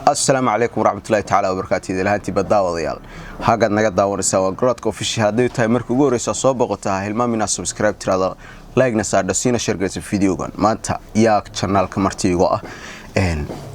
السلام عليكم ورحمة الله تعالى وبركاته. إذا هانتي بداوض يال هاقد نقد داور سوا قراتك وفيش هذا تاي مركو جوريس صوب قطعها hilmaamin subscribe تراahdo like نصار دسينا شركة الفيديو كان ما أنت ياك channel كمرتي جوا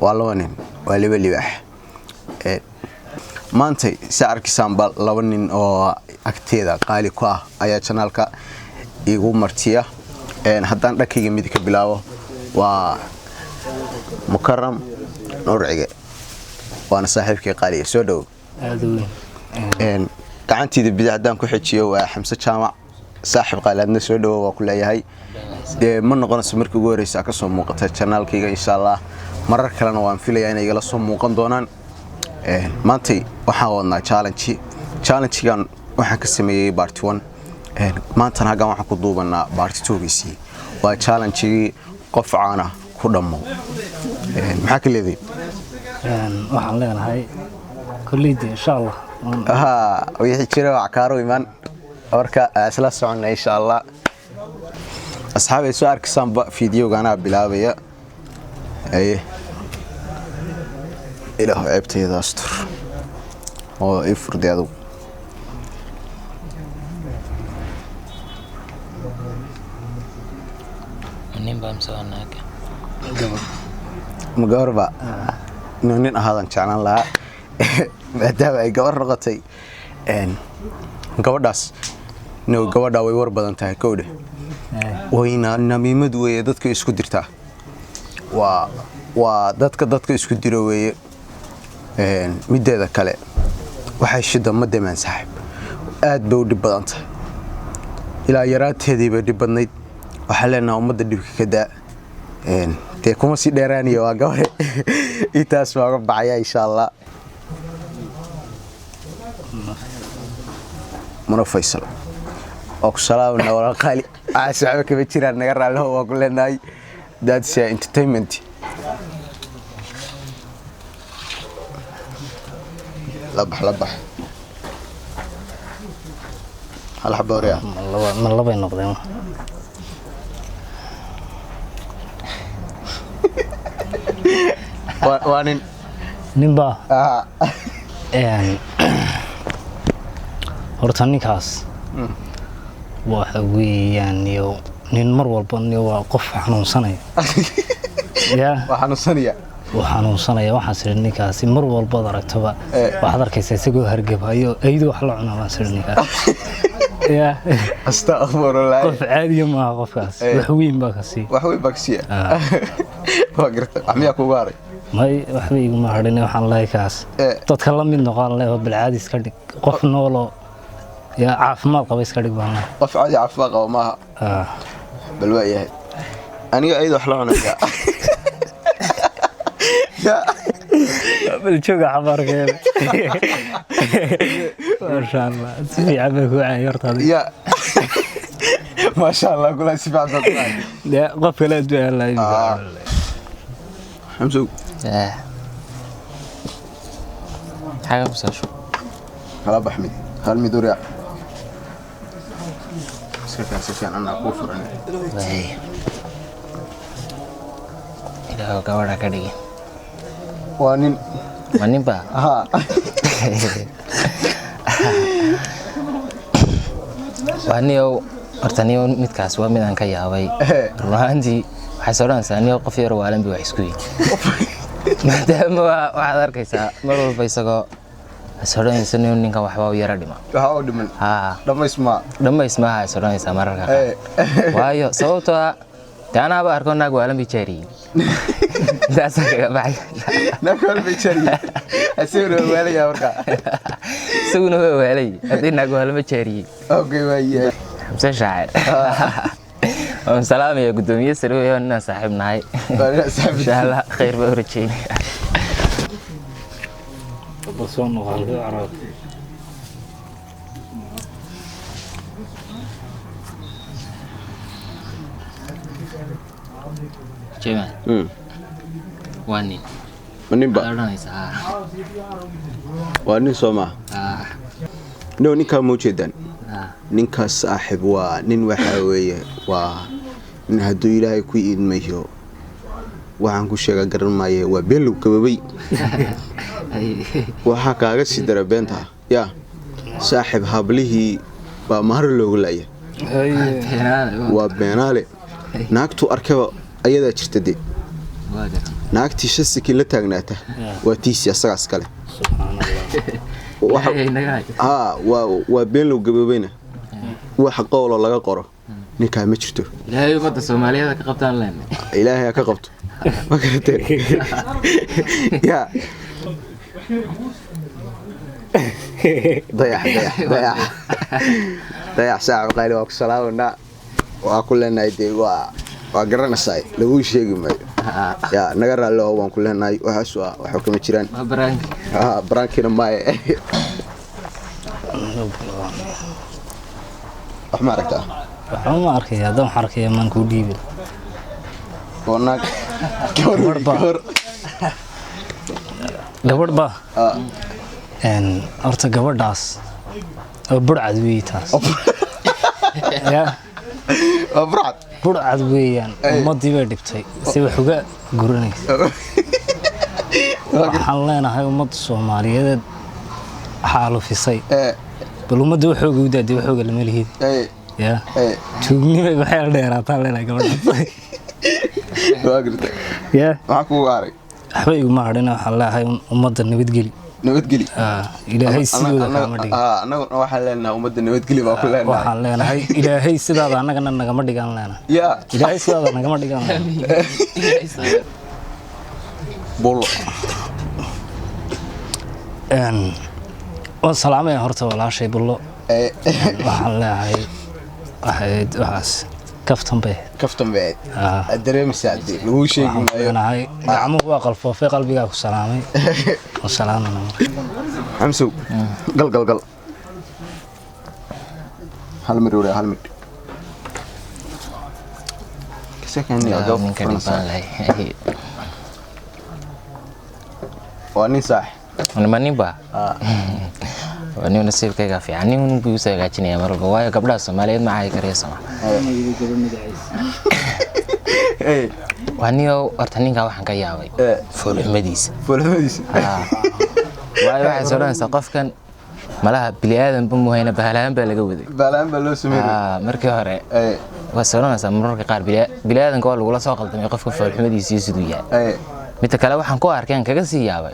والله واللي بح ما أنت سعر كسامبل لونين أو أكتيدا قالي كوا أي channel كا يقوم مرتيه حتى نركي جميدك بلاوه ومكرم نورعي وانا صاحبك قالي سو دو gacantiida bidacdaan ku xijiyo waa xamse jaamac saaxib qaalaadna soo dhawo waa ku leeyahay ma noqonayso markii ugu horeysa ka soo muuqata channelkayga insha Allah marar kalena waan filayaa inay igala soo muuqan doonaan maanta waxaan wadnaa challenge-gan waxaan ka sameeyay part 1 maanta hagan waxaan ku duubanaa part 2giisii waa challenge-gii qof caana ku Dhamow maxaa ka leedahay waxaan leenahay kulliidii insha Allah wixii jira wax kaaro iman warka asla socon insha Allah asxaabay soo arkaysan fiidiyoga bilaabaya ilaahu ceebtayda astur oo ifurdeedo ninbaan soo naaka مقاربة نونين هذا نشان الله مدام جوار رقتي جورداس نو جوردا ويور بدن تاع كوده وينا نميمد ويدتك إسكودرتا ودتك إسكودرو وي مدة ذا كله وحش دم مدة من سحب أد بود بدن تاع إلى يرات هذي بدي بدنيت وحلنا ومدة دي كده تكون سي ديراني waa gabar itaas waa baxaya insha Allah mano faysal oo salaam wala qali asxaabka ka jiraan naga raalo waa ku leenahay that's entertainment labax hal xabooriya ma laba noqdeen وانين نبا horta ninkaas waxa weeyaan nin mar walba waa qof xanuunsanaya xanuunsanaya waxa sir ninkaas mar walba aragtaba waxa arkaysa isagoo hargabayo aydu wax la cunaa sir ninkaas astaghfirullah qof caadi ma qofkaas wax weyn baa kasi waa garta amiya ku gaaray may waxba igu ma hadhin waxaan leeykaas dadka la mid noqon leeyahay bilcaadi iska dhig qof noolo caafimaad qaba iska dhig baan qof caadi caafimaad qaba maaha bal waa yahay aniga aydu wax la cunaya bal jooga xabarkeeda ما شاء الله سمي عبك وعيرت هذه ما شاء الله كلها سبعة لا قف لا دعاء الله حمزو حاجة بس شو هلا بحمد هل مدوريا سكان أنا أكوفر أنا إذا هو كورا كذي وانين با وانيو أرتنيو متكاس ومن أنك يا أبي روحانتي حسوران سانيو قفير وعالم بوحسكوي ما دام وحضر كيسا مرور بيسقى حسوران سانيو نينك وحباو يردما لما يسمع حسوران سامرك وايو صوتها كان أبى أركون ناقو عالم بيشاري داسك بعد ناقو بيشاري أسيره وعلي يا ورقة سونه وعلي أدين ناقو عالم بيشاري أوكي باي حمزة شاعر سلام يا قدومي سلوى يا الناس صاحبنا هاي إن شاء الله خير بورجين بصون وغالي عرب جمال وانين بقى وانين سوما نو نكا موجودان نكا صاحب ونين وحاوية ونين هدو إلهي كوي إدميه waxaan ku sheega garan maayo waa beelow kababay waxa kaaga sii dara beenta yaa saaxib hablihii baa mahar loogu laayay waa beenaale naagtu arkaba ayadaa jirta de naagtii shasiki la taagnaata waa tiisi asagaas kale waa beenlow gababayna waxa qowlo laga qoro ninkaa ma jirto ilaahay umada Soomaaliyeed ka qabtaan leen ilaahay ka qabto ma gartay ya dayax saac qayli waa ku salaamna waa ku leenahay de waa garanaysaa lagu sheegi maayo ya naga raalo waan ku leenahay waxa kama jiraan brank maaye ma aragtaa waxaan ma arkay hadaan xarkay man ku dhiibay wanaag gabadh ba horta gabadhaas oo burcad weeytaas ya burcad weeyaan ummadii bay dhibtay si wax uga guranaysa waxaan leenahay ummadda Soomaaliyeed xaalufisay bal ummadda waxooga u daaday waxooga lama lihid ya tuugnimay waxay dheeraataa leenahay gabadhaas ya waxa ku gaaray waxba igu ma hadhina waxaan leeyahay ummadda nabadgeli ilaahay sidooda kama dhigan anagu waxaan leenahay ummadda nabadgeli baa ku leenahay waxaan leenahay ilaahay sidaada anagana nagama dhigan leenahay ya ilaahay sidaada nagama dhigan bolo oo salaamay horta walaashay bolo waxaan leeyahay waxaas kaftan bay dareemsaadi lagu sheegi maayo gacmuhu waa qalfoofay qalbiga ku salaamay salaamana xamsu gal hal mir كسكني أجاوب وأني صح أنا ماني با وأني ونسيب كذا في عني ونبيوسا كأني أمر بوايا قبل السماء ما عاي كريه سما وأني أرتني كوا حن كياوي فول مديس واي واحد سؤال ثقاف كان ملاها بلي آدم بمهينة بهلان بلجودي بهلان بلوسمير مركي هراء وسألنا سامرك قارب بلي آدم قال ولا ساقل تم يقف فول مديس يسدويا متكلم وحن كوا أركان كجسي ياوي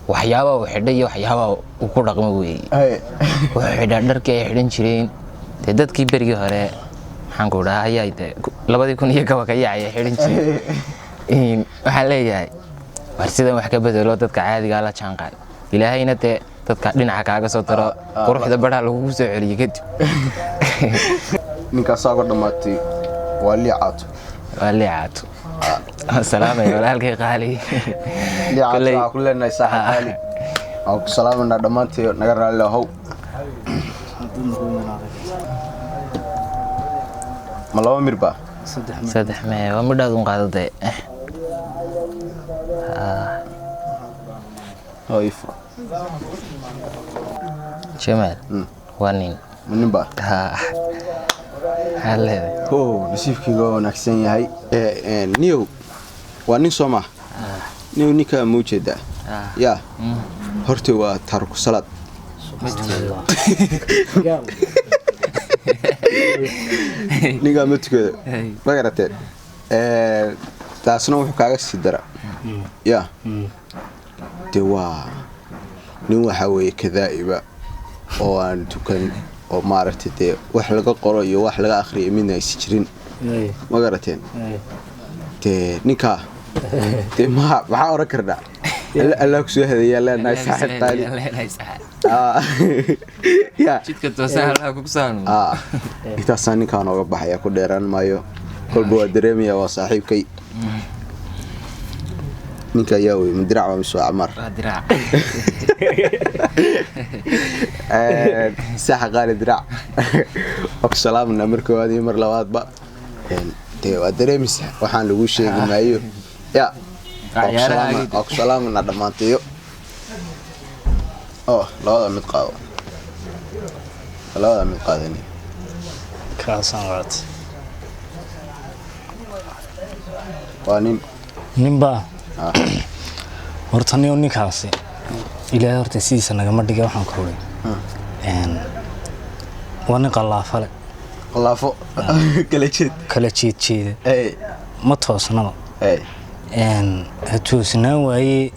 وحياة وحدة وحياة وكل رقم قوي وحدة درك يحدن شرين تدت كي برجع هراء حنقولها هي لبادي يكون يكوا كيا يحدن شرين وحلي جاي ورسيدا وحكي بدلوا تدك عادي قال شانقال إلهي نت dadka dhinaca kaaga soo taro quruxda baraha lagu soo celiyo kadib ninka soo dhamaatay waa liicaato salaam ayo walaalkay qaali liicaato kulleenay saaxiib qaali oo salaamna dhamaantii naga raali ahow ma laba mirba saddex ma waa midhaad u qaadaday هايفا جمال وانين منين بقى هلا هو نسيبك جو نكسين هاي نيو وانين سوما نيو نيكا موجودة يا هرتي وتارك صلاة نيكا متكده ما قرأت تاسنو حكاية سيدرا يا nin waxa weeye kadaa'iba oo aan tukan oo maaragtay wax laga qoro iyo wax laga akhriyo midna ay jirin ma garateen ninka waxa oran karnaa Allah ku soo hadeeyaa leenahay saaxiib qaali ya jidka toosan Allah ku saano intaas ninkaan uga baxaya ku dheeraan maayo kolba waa dareemaya waa saaxiibkay ninka yaawi mudirac waa misoo amar dirac saxa qaali dirac oo salaamna markoodii mar labaadba waa dareemisa waxaan lagu sheegi maayo ya oo salaamna dhamaantiyo labada mid qaadani kaasan waad waa nin ninba horta ninkaasi ilaahay horta sidiisa nagama dhigay waxaan ku oray waa nin qalaafale qalaafo kala jeed ma toosnaba toosnaan waaye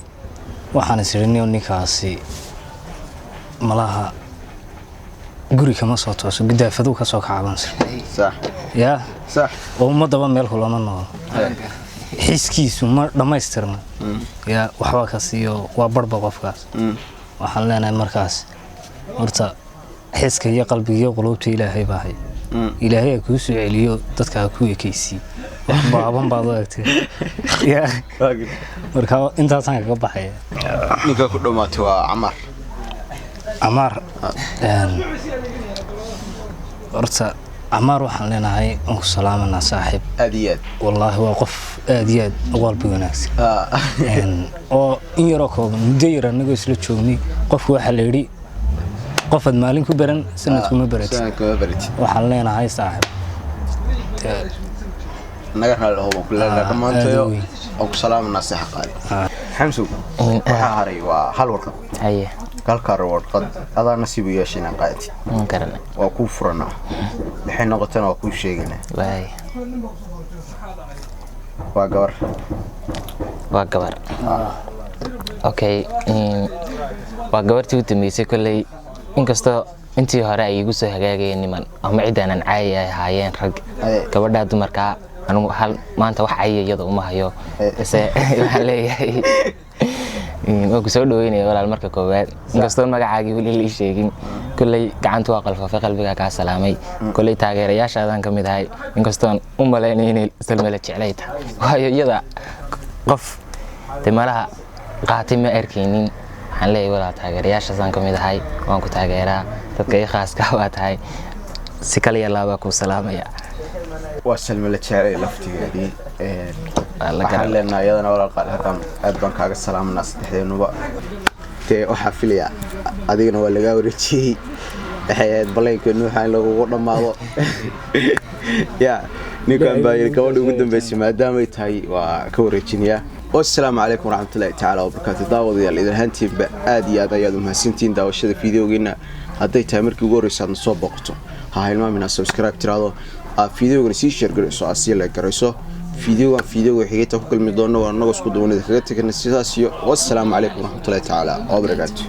waxaan isirinayo ninkaasi malaha guri kama soo tooso gudaafadu ka soo kacban sax ya sax oo ummadaba meel kulama nool xiskiisu ma dhamaystirna ya waxba ka siiyo waa barba qofkaas waxaan leenahay markaas horta xiska iyo qalbiga iyo qulubta ilaahay baahay ilaahay ku soo celiyo dadka ku ekeysi wax baaban baad u agtay ya marka intaas aan ka baxay ninka ku dhamaatay waa Amar horta Amar waxaan leenahay oo salaamana saaxiib aadiyad wallahi waa qof aadiyad qalbi wanaagsan oo in yaro kooban muddo yar anagu isla joognay qofku waxa la yiri qofad maalin ku baran sanadku ma barat waxaan leenahay saaxiib naga raali oo kulana dhamaantayo oo salaamana saaxiib xamsu waxa haray waa hal warqad haye kalkaar warqad adaa nasiib u yeeshay qaati karana waa ku furana waxay noqotana waa ku sheegana waay waa gabar okay waa gabartii u dambeysay kulay inkastoo intii hore ay igu soo hagaagayeen niman ama cidaanan caay ay haayeen rag gabadha dumarka anu hal maanta wax caay iyada uma hayo waxaan leeyahay oo soo dhaweynay walaal marka koowaad inkastoo magacaagii wali la sheegin kulay gacantu waa qalfafay qalbiga ka salaamay kulay taageerayaashaadan kamid ahay inkastoo u maleynay inay salmala jeclayta waayo iyada qof timalaha qaatay ma arkeenin waxaan leeyahay walaal taageerayaashaadan kamid ahay waan ku taageeraa dadka ay khaaska waa tahay si kale yalaaba ku salaamaya waa salmala jeclay laftigeedii waxaan leenahay iyadana walaal qaadkan aad baan kaaga salaamanaa saddexdeenuba tee waxa filaya adigana waa laga wareejiyay waxay balaynkeennu waxaan lagu dhamaado ya ninkan baa yiri gabadha ugu dambeysay maadaama ay tahay waa ka wareejinaya assalaamu calaykum waraxmatullaahi tacaala wabarakaatu daawadayaal idin hantiinba aad iyo aad ayaad u mahadsantiin daawashada fiidiyogeena hadday tahay markii ugu horreysay aad soo boqoto ha hilmaamin subscribe tiraahdo fiidiyogan sii share garayso asii la garayso fiidiyogan xigta ku kulmi doono waa naga isku duwanida kaga tagana sidaas iyo wassalaamu calaykum waraxmatullaahi tacaala wabarakaatu